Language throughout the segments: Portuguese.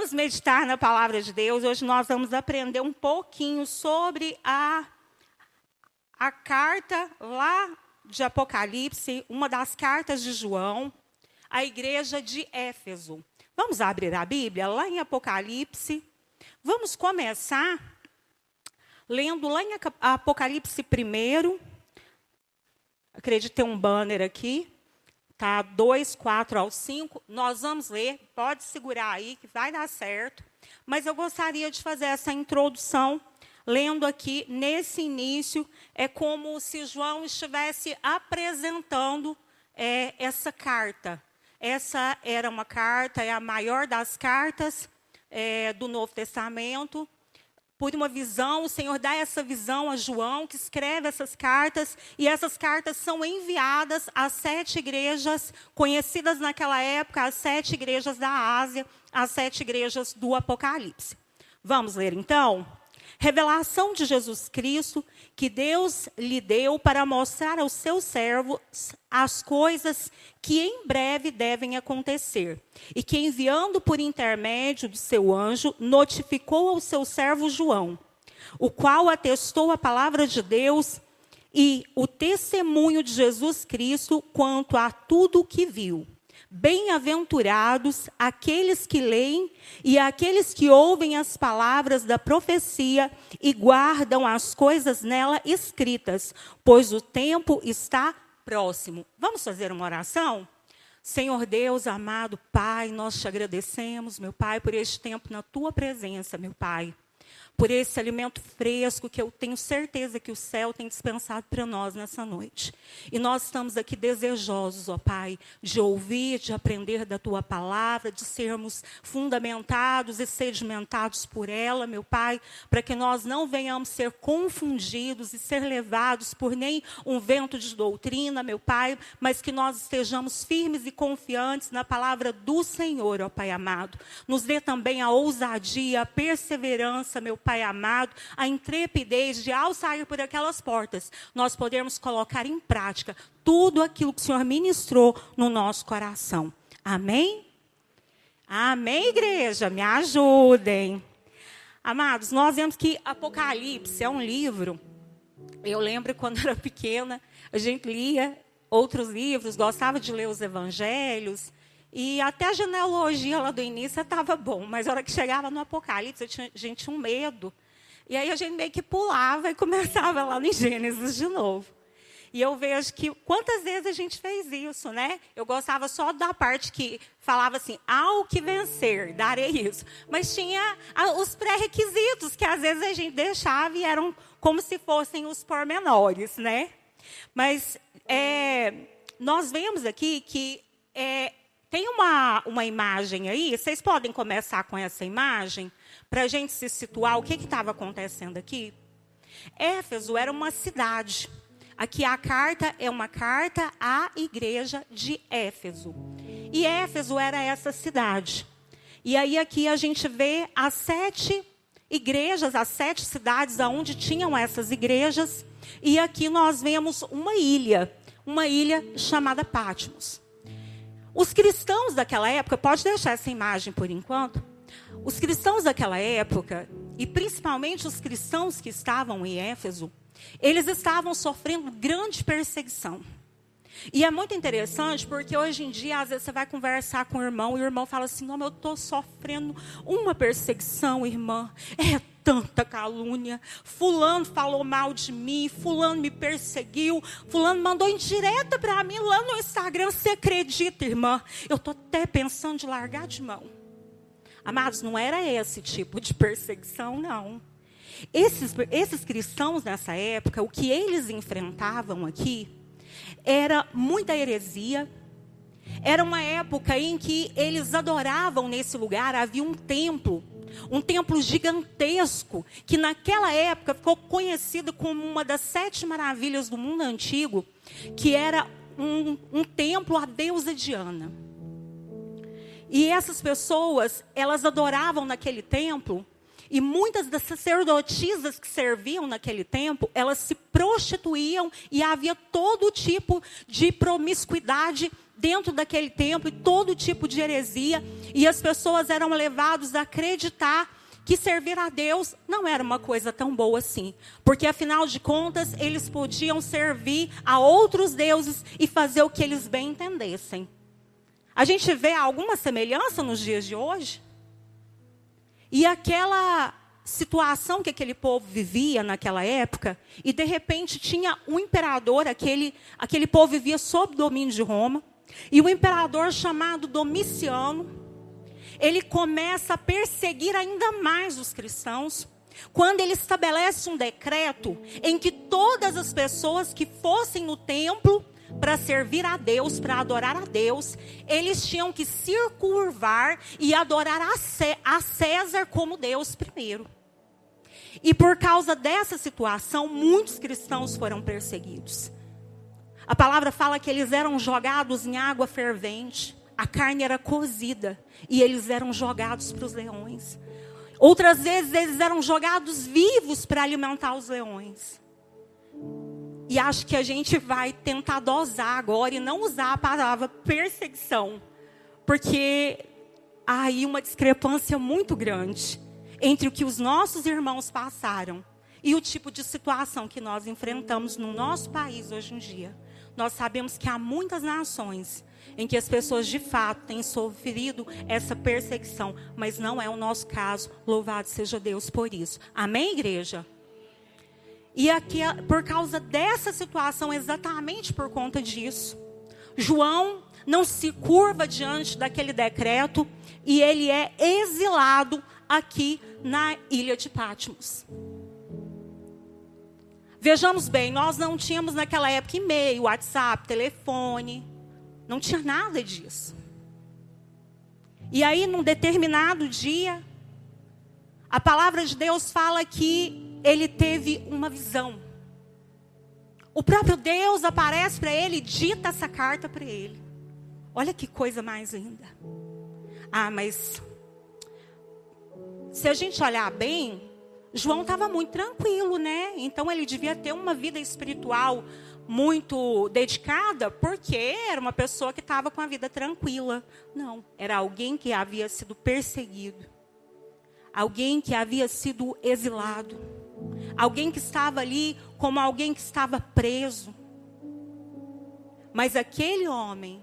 Vamos meditar na palavra de Deus. Hoje nós vamos aprender um pouquinho sobre a carta lá de Apocalipse, uma das cartas de João, à igreja de Éfeso. Vamos abrir a Bíblia lá em Apocalipse. Vamos começar lendo lá em Apocalipse 1. Acredito ter um banner aqui. Tá, 2, 4 ao 5, nós vamos ler, pode segurar aí, que vai dar certo. Mas eu gostaria de fazer essa introdução, lendo aqui, nesse início, é como se João estivesse apresentando essa carta. Essa era uma carta, é a maior das cartas do Novo Testamento. Por uma visão, o Senhor dá essa visão a João, que escreve essas cartas, e essas cartas são enviadas às 7 igrejas conhecidas naquela época, às 7 igrejas da Ásia, às 7 igrejas do Apocalipse. Vamos ler, então? Revelação de Jesus Cristo, que Deus lhe deu para mostrar aos seus servos as coisas que em breve devem acontecer, e que, enviando por intermédio do seu anjo, notificou ao seu servo João, o qual atestou a palavra de Deus e o testemunho de Jesus Cristo quanto a tudo o que viu. Bem-aventurados aqueles que leem e aqueles que ouvem as palavras da profecia e guardam as coisas nela escritas, pois o tempo está próximo. Vamos fazer uma oração? Senhor Deus, amado Pai, nós te agradecemos, meu Pai, por este tempo na tua presença, meu Pai. Por esse alimento fresco que eu tenho certeza que o céu tem dispensado para nós nessa noite. E nós estamos aqui desejosos, ó Pai, de ouvir, de aprender da tua palavra, de sermos fundamentados e sedimentados por ela, meu Pai, para que nós não venhamos ser confundidos e ser levados por nem um vento de doutrina, meu Pai, mas que nós estejamos firmes e confiantes na palavra do Senhor, ó Pai amado. Nos dê também a ousadia, a perseverança, meu Pai amado, a intrepidez de, ao sair por aquelas portas, nós podermos colocar em prática tudo aquilo que o Senhor ministrou no nosso coração. Amém? Amém, igreja? Me ajudem. Amados, nós vemos que Apocalipse é um livro. Eu lembro quando era pequena, a gente lia outros livros, gostava de ler os evangelhos. E até a genealogia lá do início estava bom, mas na hora que chegava no Apocalipse, a gente tinha um medo. E aí a gente meio que pulava e começava lá no Gênesis de novo. E eu vejo que quantas vezes a gente fez isso, né? Eu gostava só da parte que falava assim, ao que vencer, darei isso. Mas tinha os pré-requisitos, que às vezes a gente deixava e eram como se fossem os pormenores, né? Mas nós vemos aqui que tem uma imagem aí, vocês podem começar com essa imagem, para a gente se situar o que estava acontecendo aqui? Éfeso era uma cidade. Aqui a carta é uma carta à igreja de Éfeso. E Éfeso era essa cidade. E aí aqui a gente vê as 7 igrejas, as 7 cidades onde tinham essas igrejas. E aqui nós vemos uma ilha chamada Patmos. Os cristãos daquela época, pode deixar essa imagem por enquanto, os cristãos daquela época, e principalmente os cristãos que estavam em Éfeso, eles estavam sofrendo grande perseguição. E é muito interessante, porque hoje em dia, às vezes você vai conversar com o irmão, e o irmão fala assim, não, eu estou sofrendo uma perseguição, irmã, tanta calúnia, fulano falou mal de mim, fulano me perseguiu, fulano mandou indireta para mim lá no Instagram, você acredita, irmã? Eu estou até pensando de largar de mão. Amados, não era esse tipo de perseguição, não. Esses cristãos nessa época, o que eles enfrentavam aqui, era muita heresia. Era uma época em que eles adoravam nesse lugar, havia um templo gigantesco, que naquela época ficou conhecido como uma das 7 maravilhas do mundo antigo, que era um templo à deusa Diana. E essas pessoas, elas adoravam naquele templo, e muitas das sacerdotisas que serviam naquele templo, elas se prostituíam, e havia todo tipo de promiscuidade dentro daquele templo e todo tipo de heresia. E as pessoas eram levadas a acreditar que servir a Deus não era uma coisa tão boa assim. Porque, afinal de contas, eles podiam servir a outros deuses e fazer o que eles bem entendessem. A gente vê alguma semelhança nos dias de hoje? E aquela situação que aquele povo vivia naquela época, e de repente tinha um imperador, aquele povo vivia sob o domínio de Roma, e o imperador chamado Domiciano, ele começa a perseguir ainda mais os cristãos, quando ele estabelece um decreto em que todas as pessoas que fossem no templo para servir a Deus, para adorar a Deus, eles tinham que se curvar e adorar a César como Deus primeiro. E por causa dessa situação, muitos cristãos foram perseguidos. A palavra fala que eles eram jogados em água fervente, a carne era cozida e eles eram jogados para os leões. Outras vezes eles eram jogados vivos para alimentar os leões. E acho que a gente vai tentar dosar agora e não usar a palavra perseguição, porque há aí uma discrepância muito grande entre o que os nossos irmãos passaram e o tipo de situação que nós enfrentamos no nosso país hoje em dia. Nós sabemos que há muitas nações em que as pessoas de fato têm sofrido essa perseguição, mas não é o nosso caso. Louvado seja Deus por isso. Amém, igreja? E aqui, por causa dessa situação, exatamente por conta disso, João não se curva diante daquele decreto e ele é exilado aqui na ilha de Patmos. Vejamos bem, nós não tínhamos naquela época e-mail, WhatsApp, telefone, não tinha nada disso. E aí, num determinado dia, a palavra de Deus fala que ele teve uma visão. O próprio Deus aparece para ele e dita essa carta para ele. Olha que coisa mais linda. Ah, mas se a gente olhar bem, João estava muito tranquilo, né? Então ele devia ter uma vida espiritual muito dedicada, porque era uma pessoa que estava com a vida tranquila. Não, era alguém que havia sido perseguido. Alguém que havia sido exilado. Alguém que estava ali como alguém que estava preso. Mas aquele homem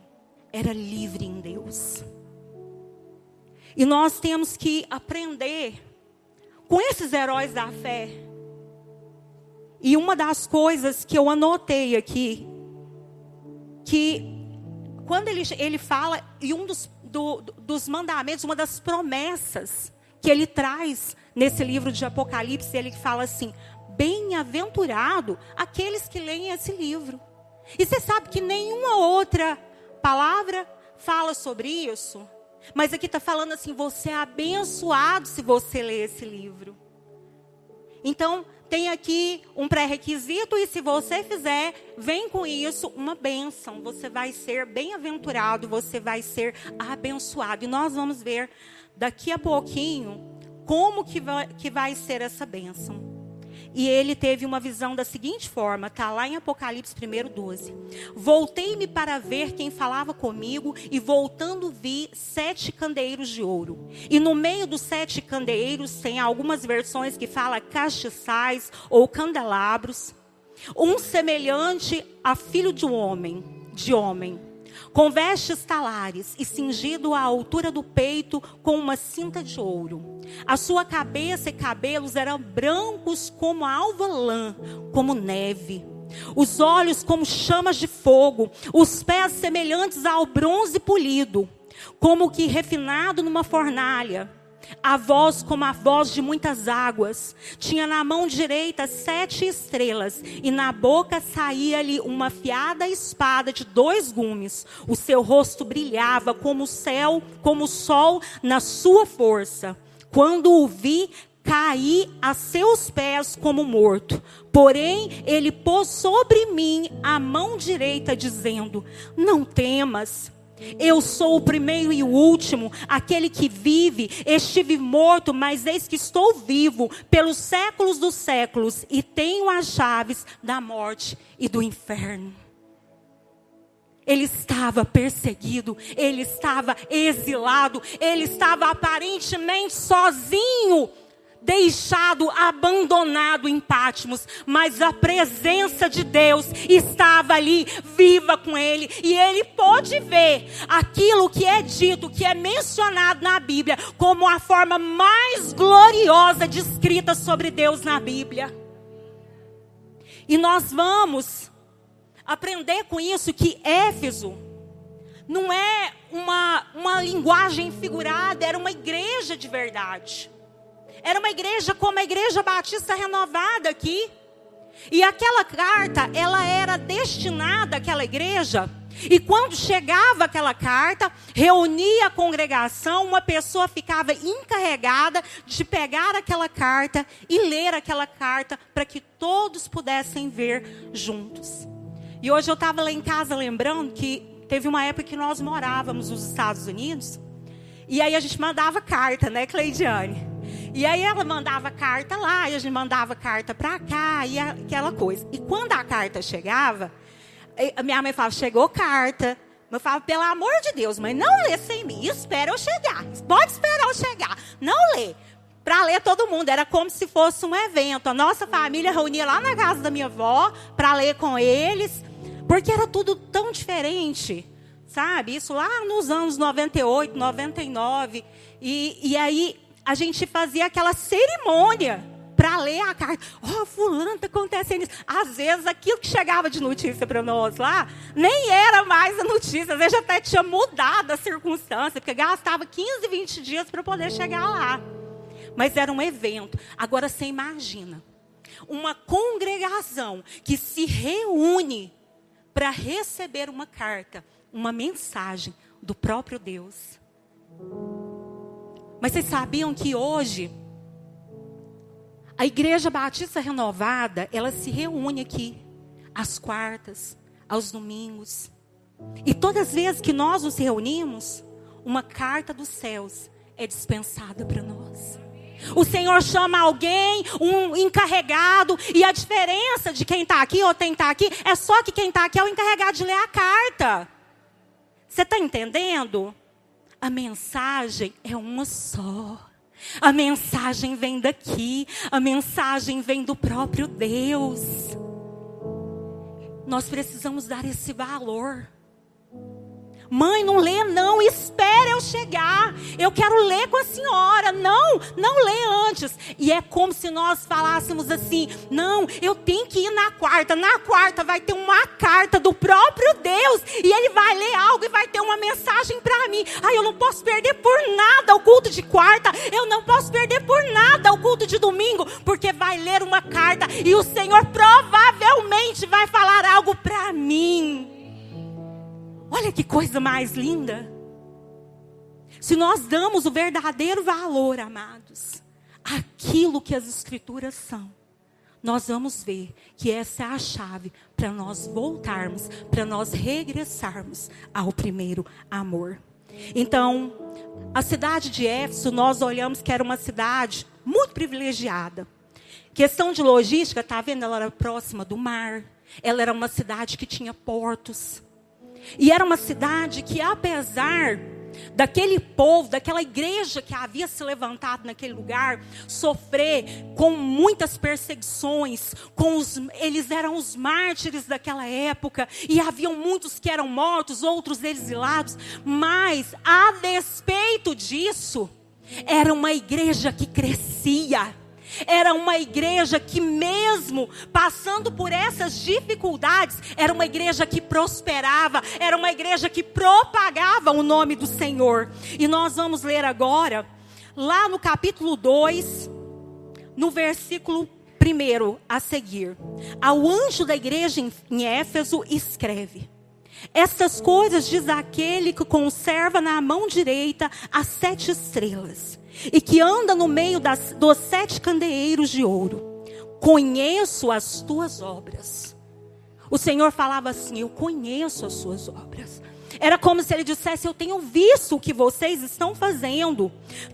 era livre em Deus. E nós temos que aprender com esses heróis da fé. E uma das coisas que eu anotei aqui, que quando ele fala, e um dos mandamentos, uma das promessas que ele traz nesse livro de Apocalipse, ele fala assim: bem-aventurado aqueles que leem esse livro. E você sabe que nenhuma outra palavra fala sobre isso? Mas aqui está falando assim: você é abençoado se você ler esse livro. Então, tem aqui um pré-requisito, e se você fizer, vem com isso uma bênção. Você vai ser bem-aventurado, você vai ser abençoado. E nós vamos ver daqui a pouquinho como que vai ser essa bênção. E ele teve uma visão da seguinte forma, está lá em Apocalipse 1:12. Voltei-me para ver quem falava comigo, e voltando vi 7 candeeiros de ouro. E no meio dos 7 candeeiros, tem algumas versões que fala castiçais ou candelabros. Um semelhante a filho de homem, com vestes talares e cingido à altura do peito com uma cinta de ouro. A sua cabeça e cabelos eram brancos como a alva lã, como neve. Os olhos como chamas de fogo, os pés semelhantes ao bronze polido, como que refinado numa fornalha. A voz como a voz de muitas águas. Tinha na mão direita 7 estrelas, e na boca saía-lhe uma afiada espada de 2 gumes. O seu rosto brilhava como o sol na sua força. Quando o vi, caí a seus pés como morto. Porém, ele pôs sobre mim a mão direita, dizendo: não temas. Eu sou o primeiro e o último, aquele que vive. Estive morto, mas eis que estou vivo pelos séculos dos séculos, e tenho as chaves da morte e do inferno. Ele estava perseguido, ele estava exilado, ele estava aparentemente sozinho, deixado, abandonado em Patmos, mas a presença de Deus estava ali, viva com ele, e ele pôde ver aquilo que é dito, que é mencionado na Bíblia, como a forma mais gloriosa descrita sobre Deus na Bíblia. E nós vamos aprender com isso que Éfeso não é uma linguagem figurada, era uma igreja de verdade. Era uma igreja como a Igreja Batista Renovada aqui. E aquela carta, ela era destinada àquela igreja. E quando chegava aquela carta, reunia a congregação, uma pessoa ficava encarregada de pegar aquela carta e ler aquela carta para que todos pudessem ver juntos. E hoje eu estava lá em casa lembrando que teve uma época que nós morávamos nos Estados Unidos. E aí a gente mandava carta, né, Cleidiane? E aí ela mandava carta lá, e a gente mandava carta para cá, e aquela coisa. E quando a carta chegava, a minha mãe falava, chegou carta. Eu falava, pelo amor de Deus, mãe, não lê sem mim, espera eu chegar. Pode esperar eu chegar, não lê. Para ler todo mundo, era como se fosse um evento. A nossa família reunia lá na casa da minha avó, para ler com eles, porque era tudo tão diferente, sabe? Isso lá nos anos 98, 99, e aí a gente fazia aquela cerimônia para ler a carta. Fulano, está acontecendo isso. Às vezes, aquilo que chegava de notícia para nós lá, nem era mais a notícia. Às vezes, até tinha mudado a circunstância, porque gastava 15, 20 dias para poder chegar lá. Mas era um evento. Agora, você imagina, uma congregação que se reúne para receber uma carta, uma mensagem do próprio Deus. Mas vocês sabiam que hoje a Igreja Batista Renovada, ela se reúne aqui às quartas, aos domingos. E todas as vezes que nós nos reunimos, uma carta dos céus é dispensada para nós. O Senhor chama alguém, um encarregado, e a diferença de quem está aqui ou quem está aqui é só que quem está aqui é o encarregado de ler a carta. Você está entendendo? A mensagem é uma só. A mensagem vem daqui. A mensagem vem do próprio Deus. Nós precisamos dar esse valor. Mãe, não lê não, espere eu chegar. Eu quero ler com a senhora. Não lê antes. E é como se nós falássemos assim, não, eu tenho que ir na quarta. Na quarta vai ter uma carta do próprio Deus. E ele vai ler algo e vai ter uma mensagem para mim. Eu não posso perder por nada o culto de quarta. Eu não posso perder por nada o culto de domingo. Porque vai ler uma carta e o Senhor provavelmente vai falar algo para mim. Olha que coisa mais linda. Se nós damos o verdadeiro valor, amados, àquilo que as Escrituras são, nós vamos ver que essa é a chave para nós voltarmos, para nós regressarmos ao primeiro amor. Então, a cidade de Éfeso, nós olhamos que era uma cidade muito privilegiada. Questão de logística, está vendo? Ela era próxima do mar. Ela era uma cidade que tinha portos. E era uma cidade que, apesar daquele povo, daquela igreja que havia se levantado naquele lugar, sofrer com muitas perseguições, eles eram os mártires daquela época, e haviam muitos que eram mortos, outros exilados, mas a despeito disso, era uma igreja que crescia. Era uma igreja que, mesmo passando por essas dificuldades, era uma igreja que prosperava, era uma igreja que propagava o nome do Senhor. E nós vamos ler agora, lá no capítulo 2, no versículo 1 a seguir. Ao anjo da igreja em Éfeso escreve: essas coisas diz aquele que conserva na mão direita as 7 estrelas. E que anda no meio dos 7 candeeiros de ouro. Conheço as tuas obras. O Senhor falava assim, eu conheço as suas obras. Era como se ele dissesse, eu tenho visto o que vocês estão fazendo.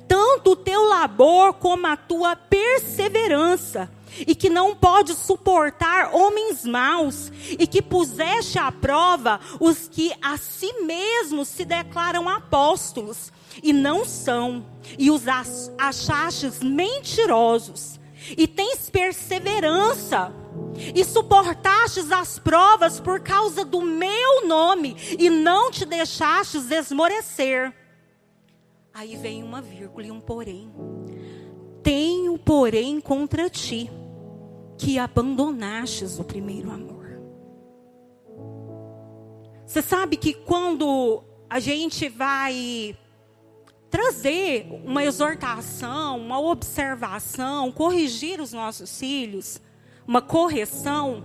Tanto o teu labor como a tua perseverança. e que não pode suportar homens maus, e que puseste à prova os que a si mesmos se declaram apóstolos, e não são, e os achastes mentirosos, e tens perseverança, e suportastes as provas por causa do meu nome, e não te deixastes esmorecer. Aí vem uma vírgula e um porém. Tenho, porém, contra ti, que abandonastes o primeiro amor. Você sabe que quando a gente vai trazer uma exortação, uma observação, corrigir os nossos filhos, uma correção,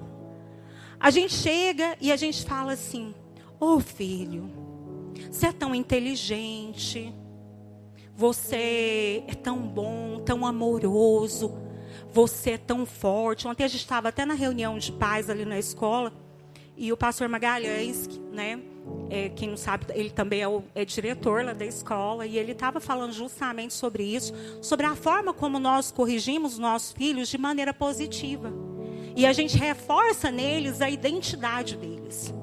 a gente chega e a gente fala assim: ô filho, você é tão inteligente, você é tão bom, tão amoroso, você é tão forte. Ontem a gente estava até na reunião de pais ali na escola, e o pastor Magalhães, né, quem não sabe, ele também é diretor lá da escola, e ele estava falando justamente sobre isso, sobre a forma como nós corrigimos os nossos filhos de maneira positiva. E a gente reforça neles a identidade deles.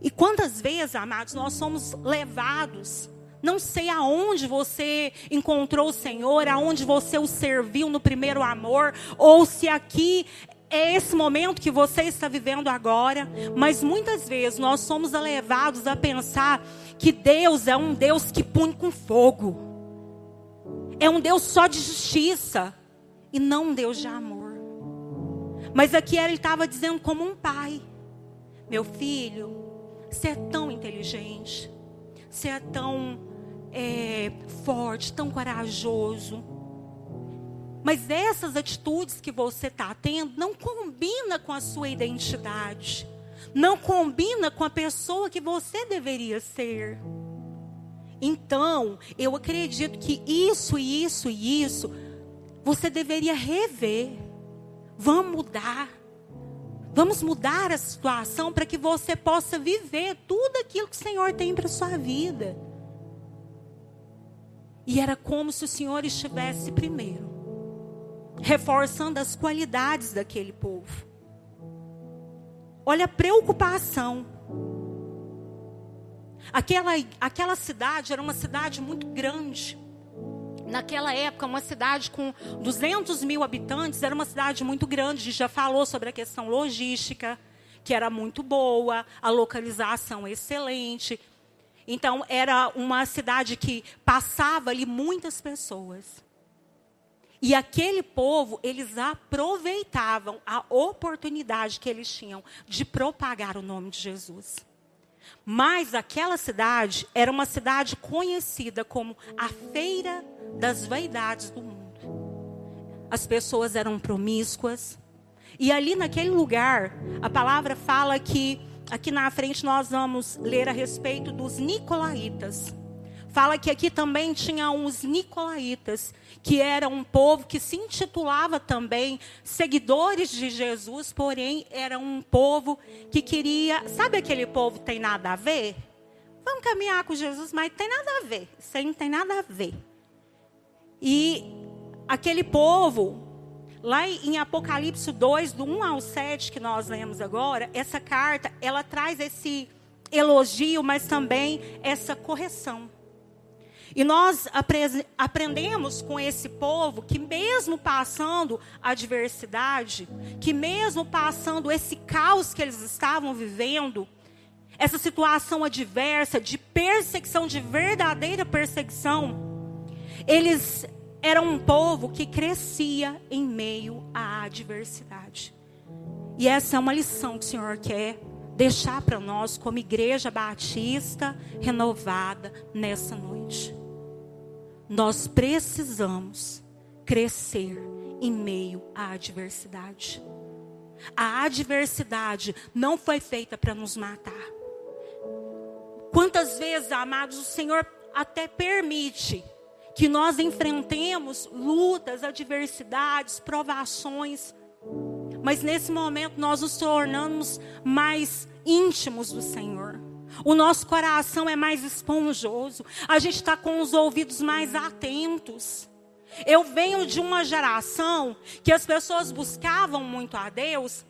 E quantas vezes, amados, nós somos levados, não sei aonde você encontrou o Senhor, aonde você o serviu no primeiro amor, ou se aqui é esse momento que você está vivendo agora, mas muitas vezes nós somos levados a pensar que Deus é um Deus que pune com fogo, é um Deus só de justiça, e não um Deus de amor. Mas aqui ele estava dizendo como um pai: meu filho, você é tão inteligente, você é tão forte, tão corajoso, mas essas atitudes que você está tendo não combina com a sua identidade, não combina com a pessoa que você deveria ser. Então, eu acredito que isso e isso e isso você deveria rever. Vamos mudar a situação para que você possa viver tudo aquilo que o Senhor tem para a sua vida. E era como se o Senhor estivesse primeiro reforçando as qualidades daquele povo. Olha a preocupação. Aquela cidade era uma cidade muito grande. Naquela época, uma cidade com 200 mil habitantes, era uma cidade muito grande. A gente já falou sobre a questão logística, que era muito boa, a localização excelente. Então, era uma cidade que passava ali muitas pessoas. E aquele povo, eles aproveitavam a oportunidade que eles tinham de propagar o nome de Jesus. Mas aquela cidade era uma cidade conhecida como a feira das vaidades do mundo. As pessoas eram promíscuas. E ali naquele lugar, a palavra fala que, aqui na frente nós vamos ler a respeito dos nicolaítas. Fala que aqui também tinha uns nicolaítas, que era um povo que se intitulava também seguidores de Jesus, porém era um povo que queria... Sabe aquele povo que tem nada a ver? Vamos caminhar com Jesus, mas tem nada a ver. Isso aí não tem nada a ver. E aquele povo, lá em Apocalipse 2, do 1 ao 7, que nós lemos agora, essa carta, ela traz esse elogio, mas também essa correção. E nós aprendemos com esse povo que mesmo passando adversidade, que mesmo passando esse caos que eles estavam vivendo, essa situação adversa de perseguição, de verdadeira perseguição, eles eram um povo que crescia em meio à adversidade. E essa é uma lição que o Senhor quer deixar para nós como igreja batista renovada nessa noite. Nós precisamos crescer em meio à adversidade. A adversidade não foi feita para nos matar. Quantas vezes, amados, o Senhor até permite que nós enfrentemos lutas, adversidades, provações. Mas nesse momento nós nos tornamos mais íntimos do Senhor. O nosso coração é mais esponjoso. A gente está com os ouvidos mais atentos. Eu venho de uma geração que as pessoas buscavam muito a Deus,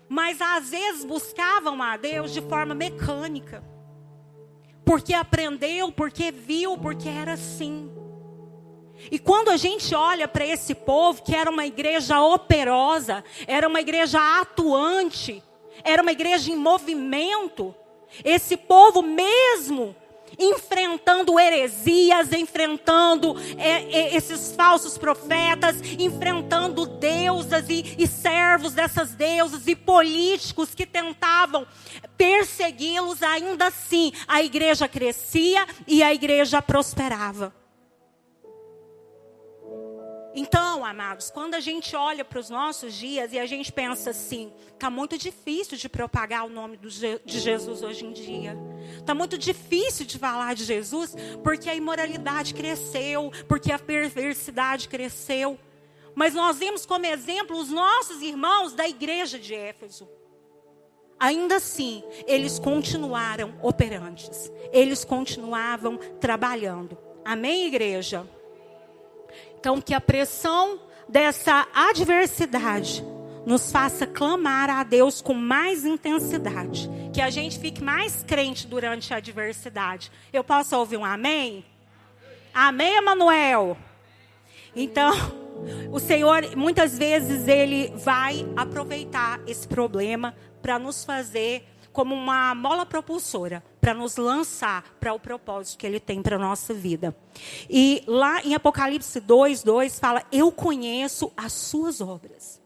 mas às vezes buscavam a Deus de forma mecânica. Porque aprendeu, porque viu, porque era assim. E quando a gente olha para esse povo, que era uma igreja operosa, era uma igreja atuante, era uma igreja em movimento, esse povo mesmo enfrentando heresias, enfrentando esses falsos profetas, enfrentando deusas e servos dessas deusas e políticos que tentavam persegui-los, ainda assim a igreja crescia e a igreja prosperava. Então, amados, quando a gente olha para os nossos dias e a gente pensa assim, está muito difícil de propagar o nome de Jesus hoje em dia. Está muito difícil de falar de Jesus porque a imoralidade cresceu, porque a perversidade cresceu. Mas nós vemos como exemplo os nossos irmãos da igreja de Éfeso. Ainda assim, eles continuaram operantes. Eles continuavam trabalhando. Amém, igreja? Então, que a pressão dessa adversidade nos faça clamar a Deus com mais intensidade. Que a gente fique mais crente durante a adversidade. Eu posso ouvir um amém? Amém, Emanuel? Então, o Senhor, muitas vezes, Ele vai aproveitar esse problema para nos fazer como uma mola propulsora, para nos lançar para o propósito que Ele tem para a nossa vida. E lá em Apocalipse 2:2 fala, eu conheço as suas obras.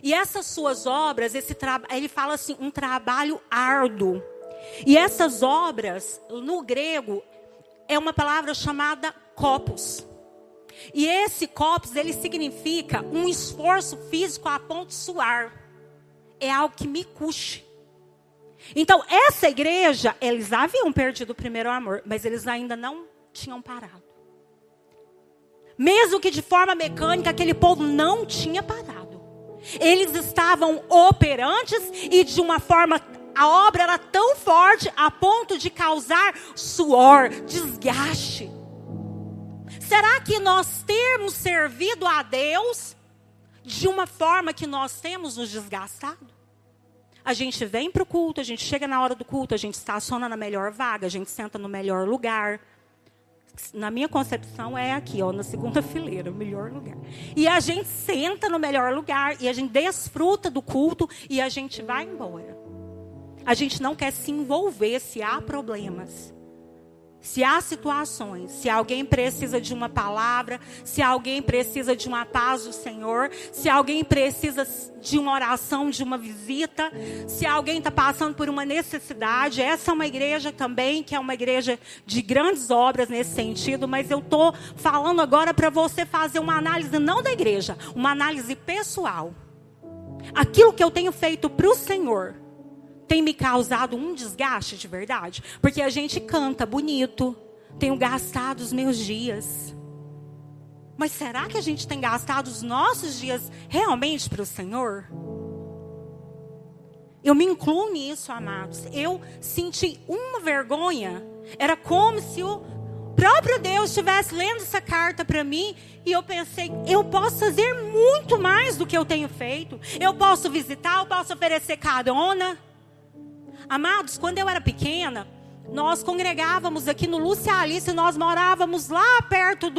E essas suas obras, ele fala assim, um trabalho árduo. E essas obras, no grego, é uma palavra chamada kopos. E esse kopos, ele significa um esforço físico a ponto de suar. É algo que me custe. Então, essa igreja, eles haviam perdido o primeiro amor, mas eles ainda não tinham parado. Mesmo que de forma mecânica, aquele povo não tinha parado. Eles estavam operantes e de uma forma, a obra era tão forte a ponto de causar suor, desgaste. Será que nós temos servido a Deus de uma forma que nós temos nos desgastado? A gente vem para o culto, a gente chega na hora do culto, a gente estaciona na melhor vaga, a gente senta no melhor lugar. Na minha concepção é aqui, ó, na segunda fileira, o melhor lugar. E a gente senta no melhor lugar e a gente desfruta do culto e a gente vai embora. A gente não quer se envolver se há problemas. Se há situações, se alguém precisa de uma palavra, se alguém precisa de uma paz do Senhor, se alguém precisa de uma oração, de uma visita, se alguém está passando por uma necessidade, essa é uma igreja também, que é uma igreja de grandes obras nesse sentido, mas eu estou falando agora para você fazer uma análise não da igreja, uma análise pessoal. Aquilo que eu tenho feito para o Senhor tem me causado um desgaste de verdade? Porque a gente canta bonito, tenho gastado os meus dias. Mas será que a gente tem gastado os nossos dias realmente para o Senhor? Eu me incluo nisso, amados. Eu senti uma vergonha. Era como se o próprio Deus estivesse lendo essa carta para mim. E eu pensei, eu posso fazer muito mais do que eu tenho feito. Eu posso visitar, eu posso oferecer carona. Amados, quando eu era pequena, nós congregávamos aqui no Lúcia Alice, nós morávamos lá perto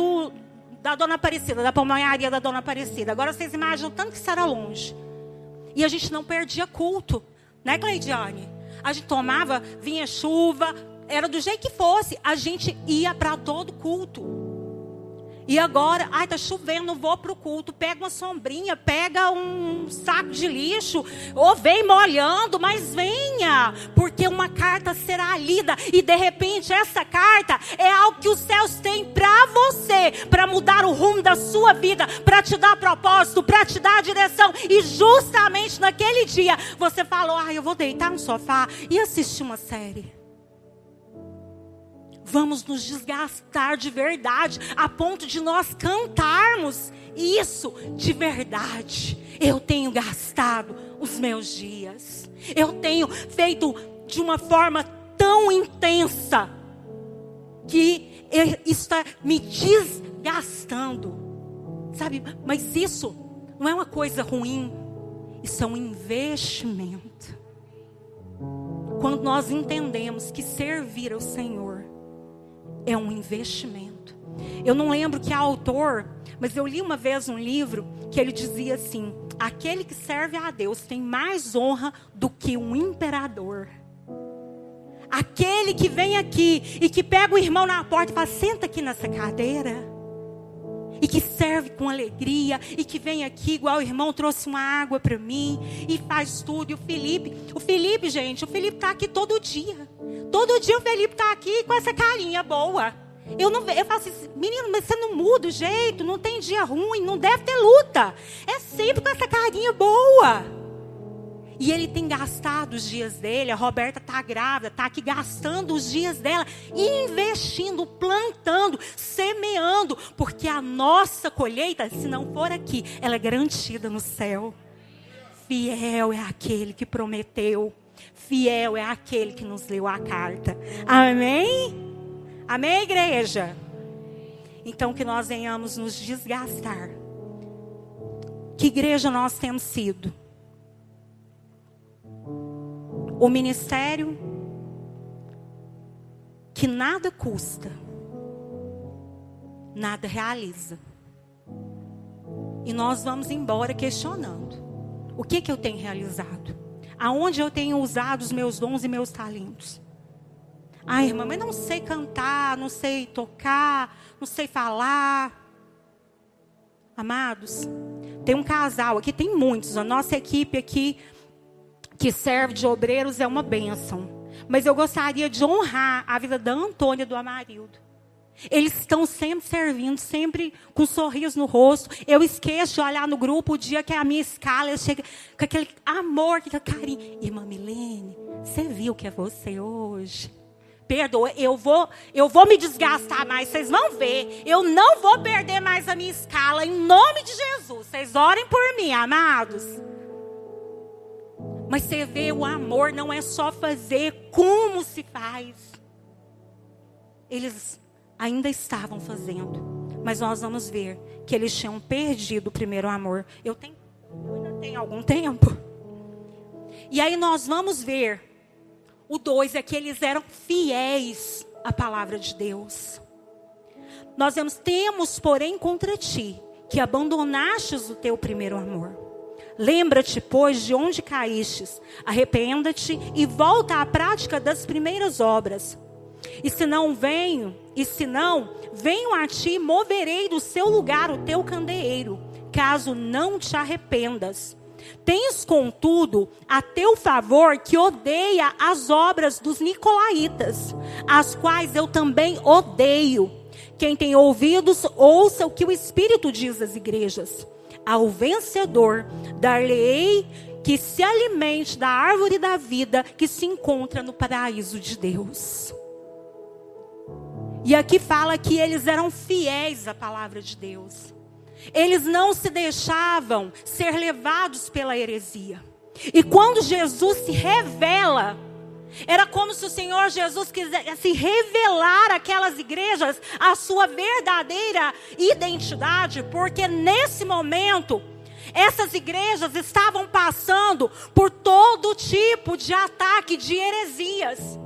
da Dona Aparecida, da pamonharia da Dona Aparecida. Agora vocês imaginam o tanto que isso era longe. E a gente não perdia culto, né, Cleidiane? A gente tomava, vinha chuva, era do jeito que fosse, a gente ia para todo culto. E agora, tá chovendo, não vou para o culto. Pega uma sombrinha, pega um saco de lixo, ou vem molhando, mas venha. Porque uma carta será lida. E de repente essa carta é algo que os céus têm para você. Para mudar o rumo da sua vida. Para te dar propósito, para te dar direção. E justamente naquele dia, você falou, eu vou deitar no sofá e assistir uma série. Vamos nos desgastar de verdade, a ponto de nós cantarmos isso de verdade. Eu tenho gastado os meus dias. Eu tenho feito de uma forma tão intensa que isso está me desgastando. Sabe, mas isso não é uma coisa ruim. Isso é um investimento. Quando nós entendemos que servir ao Senhor é um investimento. Eu não lembro que autor, mas eu li uma vez um livro que ele dizia assim: aquele que serve a Deus tem mais honra do que um imperador. Aquele que vem aqui e que pega o irmão na porta e fala: senta aqui nessa cadeira. E que serve com alegria, e que vem aqui, igual o irmão trouxe uma água para mim, e faz tudo. E o Felipe, gente, o Felipe está aqui todo dia. Todo dia o Felipe está aqui com essa carinha boa. Eu falo assim: menino, mas você não muda o jeito, não tem dia ruim, não deve ter luta. É sempre com essa carinha boa. E ele tem gastado os dias dele. A Roberta está grávida, está aqui gastando os dias dela, investindo, plantando, semeando, porque a nossa colheita, se não for aqui, ela é garantida no céu. Fiel é aquele que prometeu, fiel é aquele que nos leu a carta. Amém? Amém, igreja? Então que nós venhamos nos desgastar. Que igreja nós temos sido? O ministério que nada custa, nada realiza. E nós vamos embora questionando: o que eu tenho realizado? Aonde eu tenho usado os meus dons e meus talentos? Ah, irmã, mas não sei cantar, não sei tocar, não sei falar. Amados, tem um casal aqui, tem muitos. A nossa equipe aqui que serve de obreiros é uma bênção. Mas eu gostaria de honrar a vida da Antônia e do Amarildo. Eles estão sempre servindo, sempre com um sorriso no rosto. Eu esqueço de olhar no grupo o dia que é a minha escala, eu chego com aquele amor, com aquele carinho. Irmã Milene, você viu que é você hoje? Perdoa, eu vou me desgastar mais, vocês vão ver. Eu não vou perder mais a minha escala, em nome de Jesus. Vocês orem por mim, amados. Mas você vê, o amor não é só fazer como se faz. Eles ainda estavam fazendo. Mas nós vamos ver que eles tinham perdido o primeiro amor. Eu ainda tenho algum tempo. E aí nós vamos ver. O 2 é que eles eram fiéis à palavra de Deus. Nós temos, porém, contra ti, que abandonastes o teu primeiro amor. Lembra-te, pois, de onde caístes, arrependa-te e volta à prática das primeiras obras. E se não venho a ti, moverei do seu lugar o teu candeeiro, caso não te arrependas. Tens, contudo, a teu favor que odeia as obras dos nicolaítas, as quais eu também odeio. Quem tem ouvidos, ouça o que o Espírito diz às igrejas. Ao vencedor, dar-lhe-ei que se alimente da árvore da vida que se encontra no paraíso de Deus. E aqui fala que eles eram fiéis à palavra de Deus. Eles não se deixavam ser levados pela heresia. E quando Jesus se revela, era como se o Senhor Jesus quisesse revelar àquelas igrejas a sua verdadeira identidade, porque nesse momento essas igrejas estavam passando por todo tipo de ataque de heresias.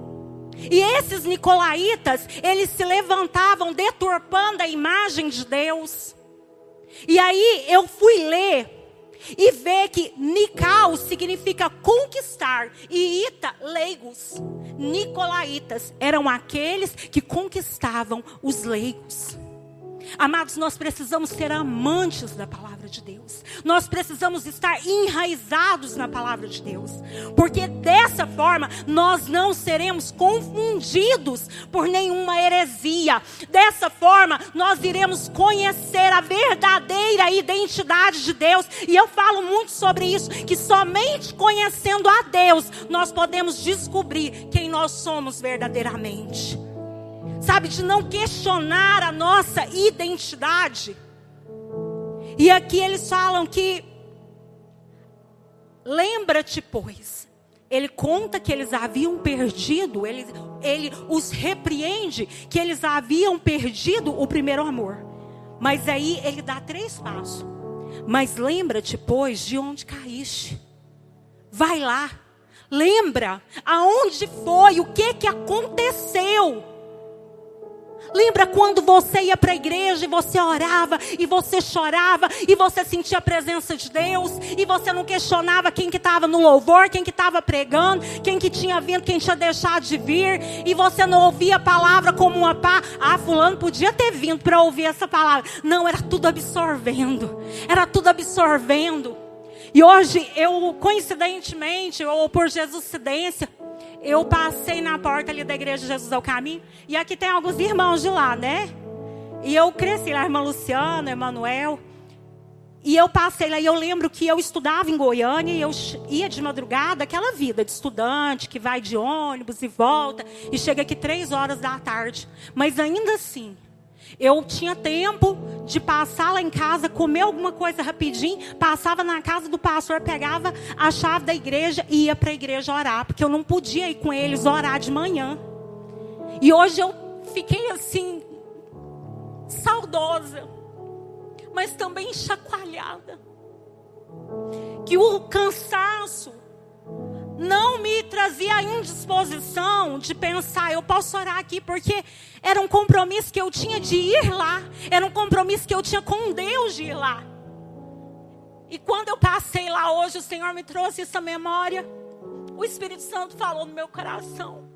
E esses nicolaítas, eles se levantavam deturpando a imagem de Deus. E aí eu fui ler e ver que Nical significa conquistar e Ita, leigos. Nicolaítas eram aqueles que conquistavam os leigos. Amados, nós precisamos ser amantes da palavra de Deus. Nós precisamos estar enraizados na palavra de Deus. Porque dessa forma, nós não seremos confundidos por nenhuma heresia. Dessa forma, nós iremos conhecer a verdadeira identidade de Deus. E eu falo muito sobre isso, que somente conhecendo a Deus, nós podemos descobrir quem nós somos verdadeiramente. Sabe, de não questionar a nossa identidade. E aqui eles falam que, lembra-te, pois. Ele conta que eles haviam perdido, ele os repreende que eles haviam perdido o primeiro amor. Mas aí ele dá 3 passos. Mas lembra-te, pois, de onde caíste. Vai lá. Lembra aonde foi, o que aconteceu. Lembra quando você ia para a igreja e você orava, e você chorava, e você sentia a presença de Deus, e você não questionava quem que estava no louvor, quem que estava pregando, quem que tinha vindo, quem tinha deixado de vir, e você não ouvia a palavra como uma pá. Ah, fulano podia ter vindo para ouvir essa palavra. Não, era tudo absorvendo. Era tudo absorvendo. E hoje, coincidentemente, ou por Jesuscidência, eu passei na porta ali da igreja Jesus ao Caminho. E aqui tem alguns irmãos de lá, né? E eu cresci lá, a irmã Luciana, Emanuel. E eu passei lá, e eu lembro que eu estudava em Goiânia. E eu ia de madrugada, aquela vida de estudante, que vai de ônibus e volta. E chega aqui 3 horas da tarde. Mas ainda assim, eu tinha tempo de passar lá em casa, comer alguma coisa rapidinho, passava na casa do pastor, pegava a chave da igreja e ia para a igreja orar, porque eu não podia ir com eles orar de manhã. E hoje eu fiquei assim, saudosa, mas também chacoalhada, que o cansaço não me trazia a indisposição de pensar, eu posso orar aqui, porque era um compromisso que eu tinha de ir lá. Era um compromisso que eu tinha com Deus de ir lá. E quando eu passei lá hoje, o Senhor me trouxe essa memória. O Espírito Santo falou no meu coração.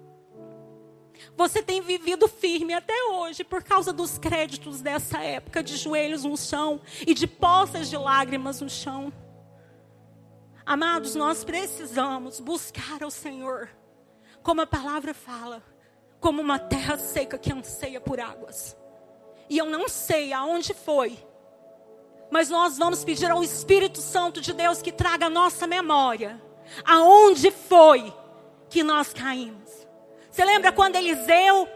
Você tem vivido firme até hoje por causa dos créditos dessa época, de joelhos no chão e de poças de lágrimas no chão. Amados, nós precisamos buscar ao Senhor, como a palavra fala, como uma terra seca que anseia por águas. E eu não sei aonde foi, mas nós vamos pedir ao Espírito Santo de Deus que traga a nossa memória, aonde foi que nós caímos. Você lembra quando Eliseu,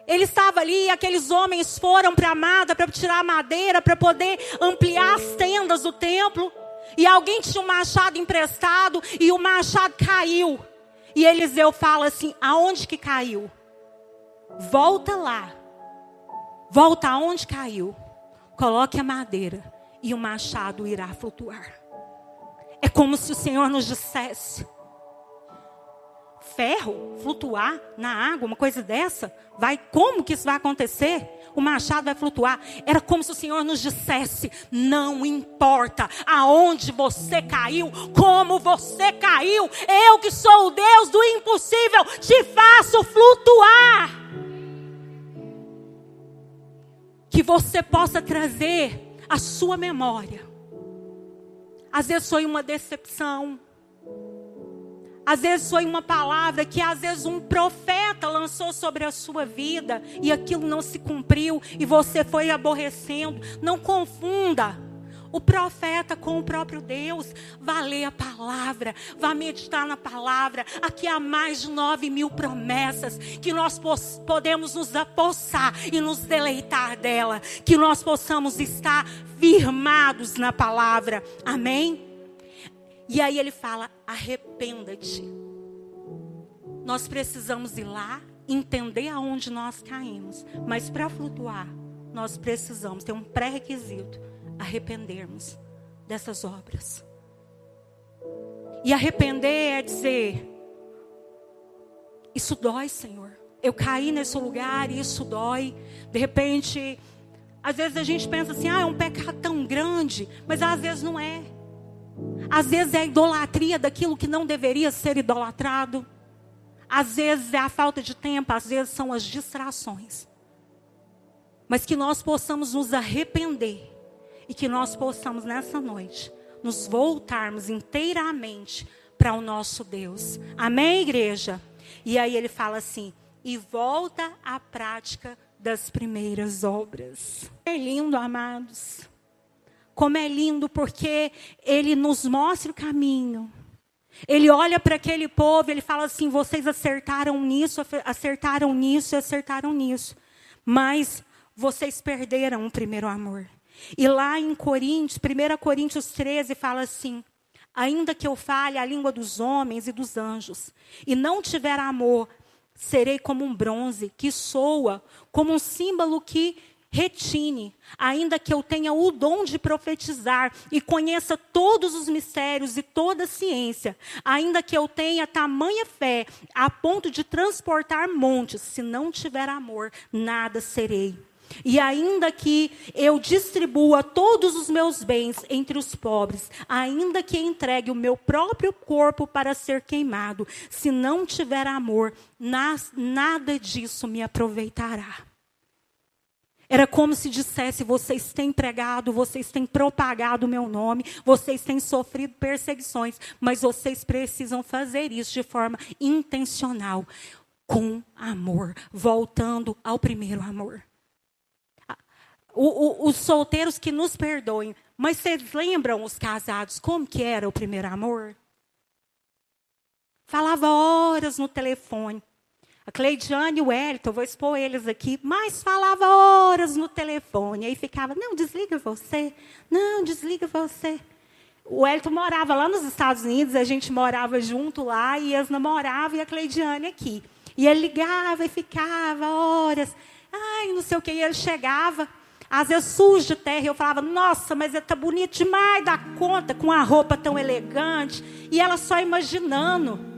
ele estava ali, e aqueles homens foram para a mata para tirar a madeira, para poder ampliar as tendas do templo. E alguém tinha um machado emprestado e o machado caiu. E Eliseu fala assim, aonde que caiu? Volta lá. Volta aonde caiu. Coloque a madeira e o machado irá flutuar. É como se o Senhor nos dissesse, ferro flutuar na água, uma coisa dessa? Como que isso vai acontecer? O machado vai flutuar. Era como se o Senhor nos dissesse, não importa aonde você caiu, como você caiu, eu que sou o Deus do impossível, te faço flutuar. Que você possa trazer a sua memória. Às vezes foi uma decepção. Às vezes foi uma palavra que às vezes um profeta lançou sobre a sua vida e aquilo não se cumpriu e você foi aborrecendo. Não confunda o profeta com o próprio Deus. Vá ler a palavra, vá meditar na palavra. Aqui há mais de 9.000 promessas que nós podemos nos apossar e nos deleitar dela. Que nós possamos estar firmados na palavra. Amém? E aí ele fala, arrependa-te. Nós precisamos ir lá, entender aonde nós caímos. Mas para flutuar, nós precisamos ter um pré-requisito, arrependermos dessas obras. E arrepender é dizer, isso dói, Senhor. Eu caí nesse lugar e isso dói. De repente, às vezes a gente pensa assim, é um pecado tão grande, mas às vezes não é. Às vezes é a idolatria daquilo que não deveria ser idolatrado. Às vezes é a falta de tempo, às vezes são as distrações. Mas que nós possamos nos arrepender. E que nós possamos nessa noite nos voltarmos inteiramente para o nosso Deus. Amém, igreja? E aí ele fala assim, e volta à prática das primeiras obras. É lindo, amados. Como é lindo, porque ele nos mostra o caminho. Ele olha para aquele povo, ele fala assim, vocês acertaram nisso, acertaram nisso, acertaram nisso. Mas vocês perderam o primeiro amor. E lá em Coríntios, 1 Coríntios 13, fala assim, ainda que eu fale a língua dos homens e dos anjos, e não tiver amor, serei como um bronze que soa, como um símbolo que retine, ainda que eu tenha o dom de profetizar e conheça todos os mistérios e toda a ciência, ainda que eu tenha tamanha fé a ponto de transportar montes, se não tiver amor, nada serei. E ainda que eu distribua todos os meus bens entre os pobres, ainda que entregue o meu próprio corpo para ser queimado, se não tiver amor, nada disso me aproveitará. Era como se dissesse: vocês têm pregado, vocês têm propagado o meu nome, vocês têm sofrido perseguições, mas vocês precisam fazer isso de forma intencional, com amor, voltando ao primeiro amor. Os solteiros que nos perdoem, mas vocês lembram os casados, como que era o primeiro amor? Falava horas no telefone. A Cleidiane e o Wellington, vou expor eles aqui, mas falava horas no telefone. Aí ficava: não, desliga você, não, desliga você. O Wellington morava lá nos Estados Unidos, a gente morava junto lá, e eles namoravam, e a Cleidiane aqui. E ele ligava e ficava horas, ai, não sei o que, e ele chegava, às vezes sujo de terra, e eu falava: nossa, mas ele está bonito demais da conta, com a roupa tão elegante. E ela só imaginando.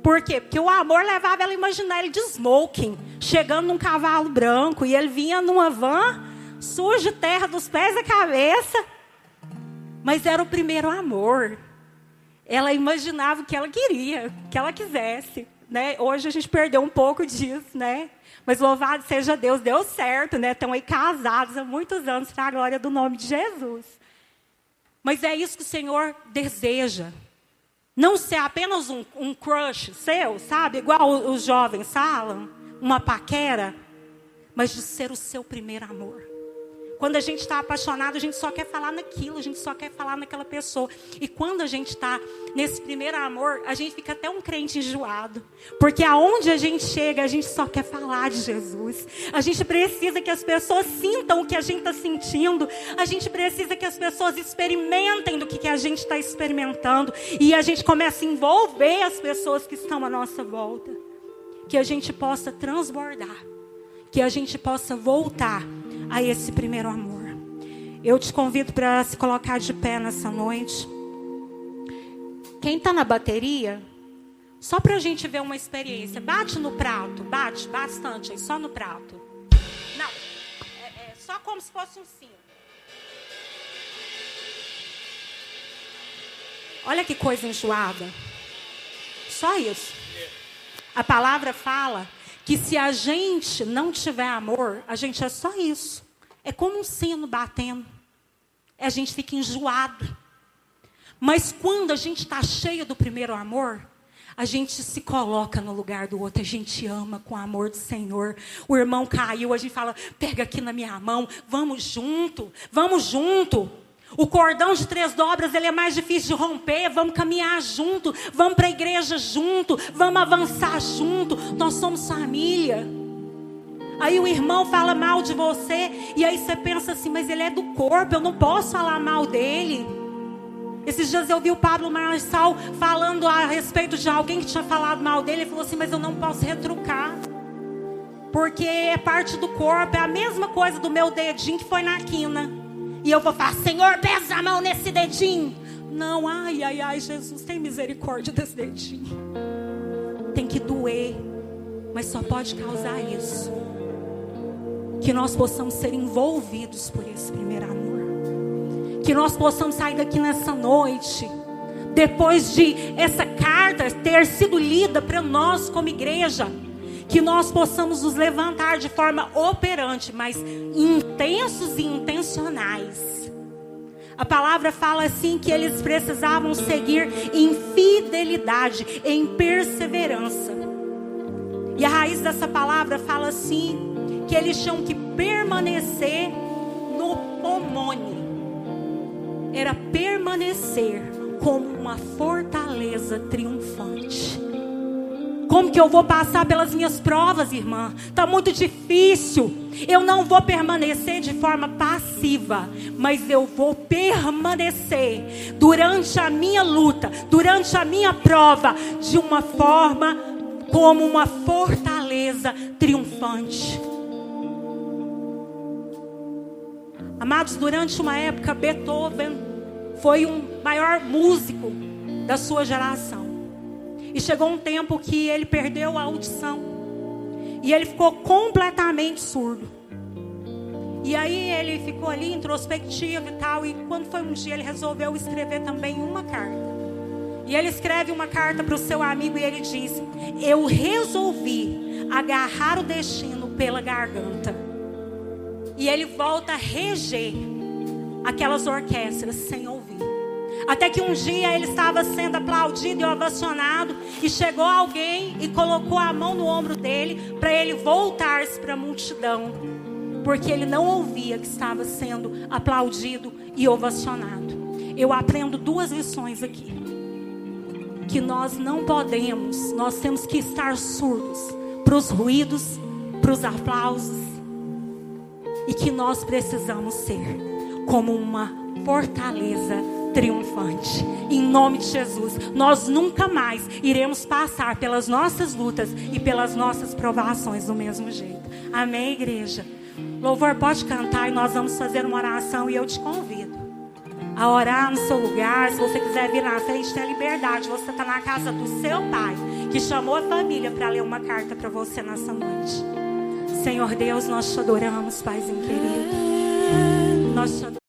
Por quê? Porque o amor levava ela a imaginar ele de smoking, chegando num cavalo branco, e ele vinha numa van, sujo de terra dos pés à cabeça. Mas era o primeiro amor. Ela imaginava o que ela queria, o que ela quisesse, né? Hoje a gente perdeu um pouco disso, né? Mas louvado seja Deus, deu certo, né? Estão aí casados há muitos anos, para a glória do nome de Jesus. Mas é isso que o Senhor deseja. Não ser apenas um crush seu, sabe? Igual os jovens falam, uma paquera, mas de ser o seu primeiro amor. Quando a gente está apaixonado, a gente só quer falar naquilo, a gente só quer falar naquela pessoa. E quando a gente está nesse primeiro amor, a gente fica até um crente enjoado. Porque aonde a gente chega, a gente só quer falar de Jesus. A gente precisa que as pessoas sintam o que a gente está sentindo. A gente precisa que as pessoas experimentem do que a gente está experimentando. E a gente começa a envolver as pessoas que estão à nossa volta. Que a gente possa transbordar. Que a gente possa voltar a esse primeiro amor. Eu te convido para se colocar de pé nessa noite. Quem está na bateria, só para a gente ver uma experiência, bate no prato, bate bastante aí, só no prato. Não, é só como se fosse um sino. Olha que coisa enjoada. Só isso. A palavra fala que se a gente não tiver amor, a gente é só isso. É como um sino batendo. A gente fica enjoado. Mas quando a gente está cheio do primeiro amor, a gente se coloca no lugar do outro. A gente ama com o amor do Senhor. O irmão caiu, a gente fala: pega aqui na minha mão, vamos junto, vamos junto. O cordão de 3 dobras, ele é mais difícil de romper. Vamos caminhar junto, vamos para a igreja junto, vamos avançar junto. Nós somos família. Aí o irmão fala mal de você, e aí você pensa assim: mas ele é do corpo, eu não posso falar mal dele. Esses dias eu vi o Pablo Marçal falando a respeito de alguém que tinha falado mal dele. Ele falou assim: mas eu não posso retrucar, porque é parte do corpo. É a mesma coisa do meu dedinho que foi na quina. E eu vou falar: Senhor, pesa a mão nesse dedinho. Não, ai, Jesus, tem misericórdia desse dedinho. Tem que doer, mas só pode causar isso. Que nós possamos ser envolvidos por esse primeiro amor. Que nós possamos sair daqui nessa noite, depois de essa carta ter sido lida para nós como igreja, que nós possamos nos levantar de forma operante, mas intensos e intencionais. A palavra fala assim que eles precisavam seguir em fidelidade, em perseverança. E a raiz dessa palavra fala assim, que eles tinham que permanecer no pomone. Era permanecer como uma fortaleza triunfante. Como que eu vou passar pelas minhas provas, irmã? Está muito difícil. Eu não vou permanecer de forma passiva, mas eu vou permanecer durante a minha luta, durante a minha prova, de uma forma como uma fortaleza triunfante. Amados, durante uma época, Beethoven foi o maior músico da sua geração. E chegou um tempo que ele perdeu a audição. E ele ficou completamente surdo. E aí ele ficou ali introspectivo e tal. E quando foi um dia, ele resolveu escrever também uma carta. E ele escreve uma carta para o seu amigo e ele diz: eu resolvi agarrar o destino pela garganta. E ele volta a reger aquelas orquestras sem ouvir. Até que um dia ele estava sendo aplaudido e ovacionado. E chegou alguém e colocou a mão no ombro dele para ele voltar-se para a multidão. Porque ele não ouvia que estava sendo aplaudido e ovacionado. Eu aprendo duas lições aqui. Que nós não podemos, nós temos que estar surdos para os ruídos, para os aplausos. E que nós precisamos ser como uma fortaleza triunfante. Em nome de Jesus, nós nunca mais iremos passar pelas nossas lutas e pelas nossas provações do mesmo jeito. Amém, igreja? Louvor, pode cantar e nós vamos fazer uma oração. E eu te convido a orar no seu lugar. Se você quiser vir na frente, tem a liberdade. Você está na casa do seu pai, que chamou a família para ler uma carta para você nessa noite. Senhor Deus, nós te adoramos, Paizinho querido. Nós te adoramos.